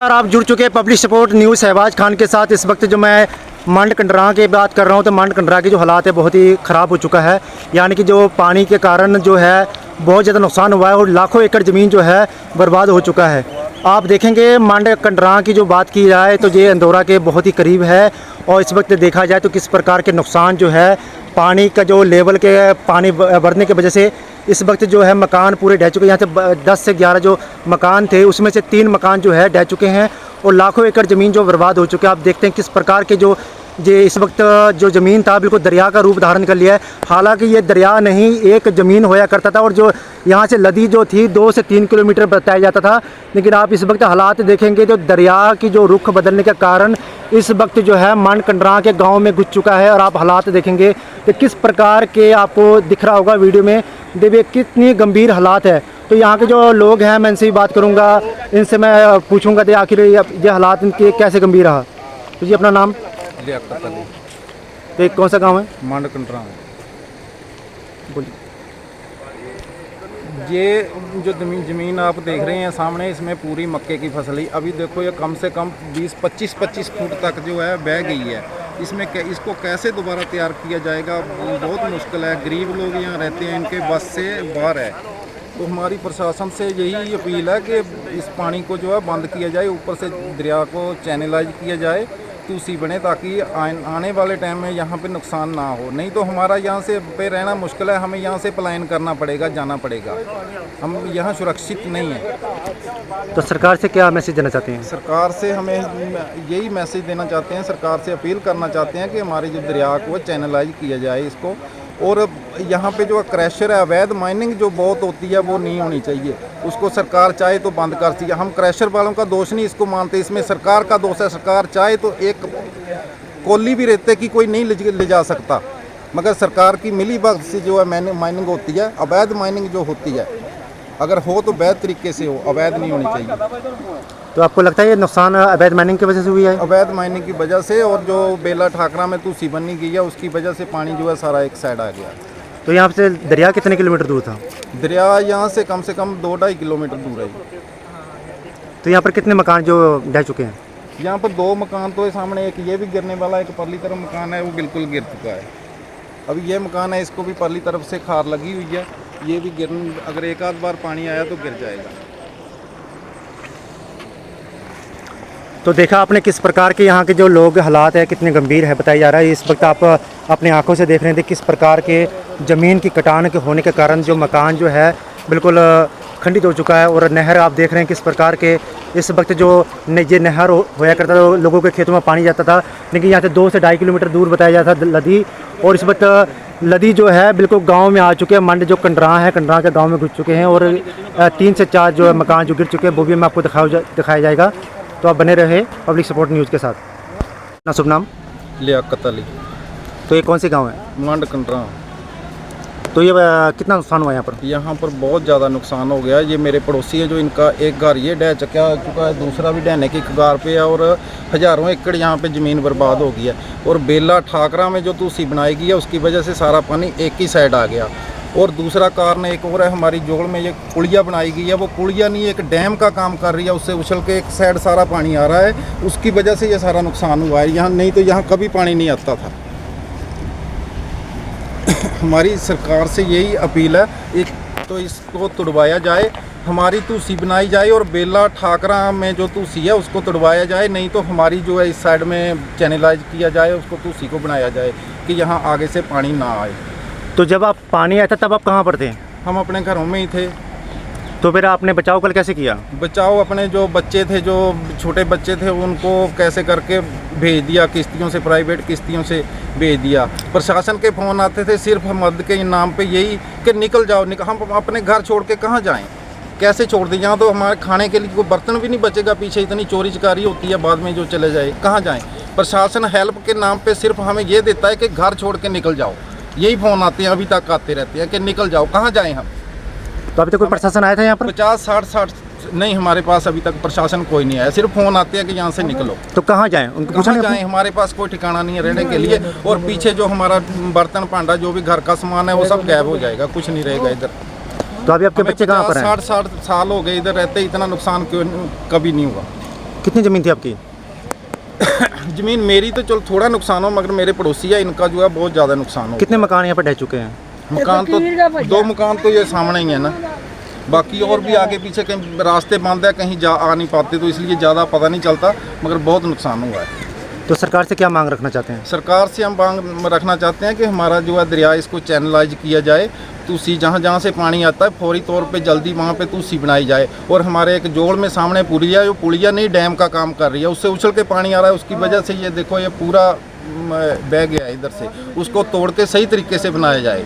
आप जुड़ चुके हैं public support news Shahbaz Khan के साथ। इस वक्त जो मैं मंड कंडरा की बात कर रहा हूं तो मंड कंडरा की जो हालात है बहुत ही ख़राब हो चुका है। यानी कि जो पानी के कारण जो है बहुत ज़्यादा नुकसान हुआ है और लाखों एकड़ ज़मीन जो है बर्बाद हो चुका है। आप देखेंगे मंड कंडरा की जो बात की जाए तो ये इंदौरा के बहुत ही करीब है और इस वक्त देखा जाए तो किस प्रकार के नुकसान जो है पानी का जो लेवल के पानी बढ़ने की वजह से इस वक्त जो है मकान पूरे ढह चुके हैं। यहाँ से 10 से 11 जो मकान थे उसमें से 3 मकान जो है ढह चुके हैं और लाखों एकड़ ज़मीन जो बर्बाद हो चुके हैं। आप देखते हैं किस प्रकार के जो इस वक्त जो ज़मीन था बिल्कुल दरिया का रूप धारण कर लिया है। हालांकि ये दरिया नहीं एक ज़मीन होया करता था और जो यहाँ से नदी जो थी 2 से 3 किलोमीटर बताया जाता था। लेकिन आप इस वक्त हालात देखेंगे तो दरिया की जो रुख बदलने के कारण इस वक्त जो है मंड कंडरा के गांव में घुस चुका है। और आप हालात देखेंगे तो किस प्रकार के आपको दिख रहा होगा वीडियो में, देखिए कितनी गंभीर हालात है। तो यहाँ के जो लोग हैं मैं इनसे भी बात करूँगा, इनसे मैं पूछूंगा कि आखिर ये हालात इनके कैसे गंभीर रहा। तो जी अपना नाम? लियाकत अली। तो कौन सा गांव है? मंड कंडरा। बोलिए। ये जो ज़मीन आप देख रहे हैं सामने, इसमें पूरी मक्के की फसल ही अभी देखो ये कम से कम 20-25 फुट तक जो है बह गई है। इसमें इसको कैसे दोबारा तैयार किया जाएगा बहुत मुश्किल है। गरीब लोग यहाँ रहते हैं, इनके बस से बाहर है। तो हमारी प्रशासन से यही अपील है कि इस पानी को जो है बंद किया जाए, ऊपर से दरिया को चैनलाइज किया जाए, टूसी बने, ताकि आने वाले टाइम में यहाँ पे नुकसान ना हो। नहीं तो हमारा यहाँ से पे रहना मुश्किल है, हमें यहाँ से पलायन करना पड़ेगा, जाना पड़ेगा। हम यहाँ सुरक्षित नहीं हैं। तो सरकार से क्या मैसेज देना चाहते हैं? सरकार से हमें यही मैसेज देना चाहते हैं, सरकार से अपील करना चाहते हैं कि हमारे जो दरिया को चैनलाइज किया जाए इसको। और यहाँ पे जो क्रैशर है, अवैध माइनिंग जो बहुत होती है वो नहीं होनी चाहिए। उसको सरकार चाहे तो बंद कर सकती है। हम क्रैशर वालों का दोष नहीं इसको मानते, इसमें सरकार का दोष है। सरकार चाहे तो एक कोली भी रेते की कोई नहीं ले जा सकता, मगर सरकार की मिली भगत से जो है माइनिंग होती है। अवैध माइनिंग जो होती है अगर हो तो वैध तरीके से हो, अवैध नहीं होनी चाहिए। तो आपको लगता है ये नुकसान अवैध माइनिंग की वजह से हुई है? अवैध माइनिंग की वजह से, और जो बेला ठाकरा में टूसी बनी गई है उसकी वजह से पानी जो है सारा एक साइड आ गया। तो यहाँ से दरिया कितने किलोमीटर दूर था? दरिया यहाँ से कम 2-2.5 किलोमीटर दूर है। तो यहाँ पर कितने मकान जो ढह चुके हैं? यहाँ पर 2 मकान तो है सामने, एक ये भी गिरने वाला, एक परली तरफ मकान है वो बिल्कुल गिर चुका है। अभी ये मकान है, इसको भी परली तरफ से खार लगी हुई है, ये भी अगर एक आध बार पानी आया तो गिर जाएगा। तो देखा आपने किस प्रकार के यहाँ के जो लोग हालात है कितने गंभीर है बताया जा रहा है। इस वक्त आप अपने आंखों से देख रहे थे किस प्रकार के ज़मीन की कटान के होने के कारण जो मकान जो है बिल्कुल खंडित हो चुका है। और नहर आप देख रहे हैं किस प्रकार के इस वक्त जो ये नहर होया करता था, लोगों के खेतों में पानी जाता था, लेकिन यहाँ से 2 से 2.5 किलोमीटर दूर बताया जाता था नदी। और इस वक्त नदी जो है बिल्कुल गांव में आ चुके हैं। मंड जो कंडरा है, कंडरा के गांव में घुस चुके हैं और 3 से 4 जो मकान जो गिर चुके हैं वो भी मैं आपको दिखाया जाएगा। तो आप बने रहे पब्लिक सपोर्ट न्यूज़ के साथ। अपना शुभ नाम? लियाकत अली। तो ये कौन सी गांव है? मंड कंडरा। तो ये कितना नुकसान हुआ यहाँ पर? यहाँ पर बहुत ज़्यादा नुकसान हो गया। ये मेरे पड़ोसी है जो इनका एक घर ये ढह चुका है, दूसरा भी ढहने की कगार पे है और हज़ारों एकड़ यहाँ पे ज़मीन बर्बाद हो गई है। और बेला ठाकरा में जो टूसी बनाई गई है उसकी वजह से सारा पानी एक ही साइड आ गया। और दूसरा कारण एक और है, हमारी जोड़ में ये पुलिया बनाई गई है, वो पुलिया नहीं एक डैम का काम कर रही है, उससे उछल के एक साइड सारा पानी आ रहा है, उसकी वजह से ये सारा नुकसान हुआ है। यहाँ नहीं तो यहाँ कभी पानी नहीं आता था। हमारी सरकार से यही अपील है, एक तो इसको तुड़वाया जाए, हमारी टूसी बनाई जाए और बेला ठाकरा में जो टूसी है उसको तुड़वाया जाए। नहीं तो हमारी जो है इस साइड में चैनलाइज किया जाए, उसको टूसी को बनाया जाए कि यहाँ आगे से पानी ना आए। तो जब आप पानी आया था तब आप कहाँ पर थे? हम अपने घरों में ही थे। तो फिर आपने बचाव कल कैसे किया? बचाओ अपने जो बच्चे थे, जो छोटे बच्चे थे, उनको कैसे करके भेज दिया, किश्तियों से, प्राइवेट किश्तियों से भेज दिया। प्रशासन के फ़ोन आते थे सिर्फ मदद के नाम पे, यही कि निकल जाओ हम अपने घर छोड़ के कहाँ जाएं, कैसे छोड़ दें? यहाँ तो हमारे खाने के लिए कोई बर्तन भी नहीं बचेगा, पीछे इतनी चोरी चकारी होती है, बाद में जो चले जाए कहाँ जाएँ? प्रशासन हेल्प के नाम पर सिर्फ हमें ये देता है कि घर छोड़ के निकल जाओ। यही फ़ोन आते हैं, अभी तक आते रहते हैं कि निकल जाओ, कहाँ जाएँ हम? तो अभी तक कोई प्रशासन आया था यहाँ पर? 50-60 नहीं, हमारे पास अभी तक प्रशासन कोई नहीं आया, सिर्फ फ़ोन आते हैं कि यहाँ से निकलो। तो कहाँ जाएं? उनको पूछा नहीं? जाएं, हमारे पास कोई ठिकाना नहीं है रहने के लिए। और पीछे जो हमारा बर्तन पांडा जो भी घर का सामान है वो सब गायब हो जाएगा, कुछ नहीं रहेगा इधर। तो अभी आपके बच्चे कहाँ पर हैं? 60 साल हो गए इधर रहते, इतना नुकसान क्यों कभी नहीं हुआ। कितनी ज़मीन थी आपकी? ज़मीन मेरी तो चलो थोड़ा नुकसान हो, मगर मेरे पड़ोसी है, इनका जो है बहुत ज़्यादा नुकसान हो। कितने मकान यहाँ पर ढह चुके हैं? मकान तो 2 मकान तो ये सामने ही है ना, बाकी और भी आगे पीछे कहीं रास्ते बंद है, कहीं जा आ नहीं पाते, तो इसलिए ज़्यादा पता नहीं चलता, मगर बहुत नुकसान हुआ है। तो सरकार से क्या मांग रखना चाहते हैं? सरकार से हम मांग रखना चाहते हैं कि हमारा जो है दरिया, इसको चैनलाइज किया जाए, तूसी जहाँ जहाँ से पानी आता है फौरी तौर पे जल्दी वहाँ पे तूसी बनाई जाए। और हमारे एक जोड़ में सामने पुलिया, जो पुलिया नहीं डैम का काम कर रही है, उससे उछल के पानी आ रहा है, उसकी वजह से ये देखो ये पूरा बह गया है इधर से, उसको तोड़ के सही तरीके से बनाया जाए।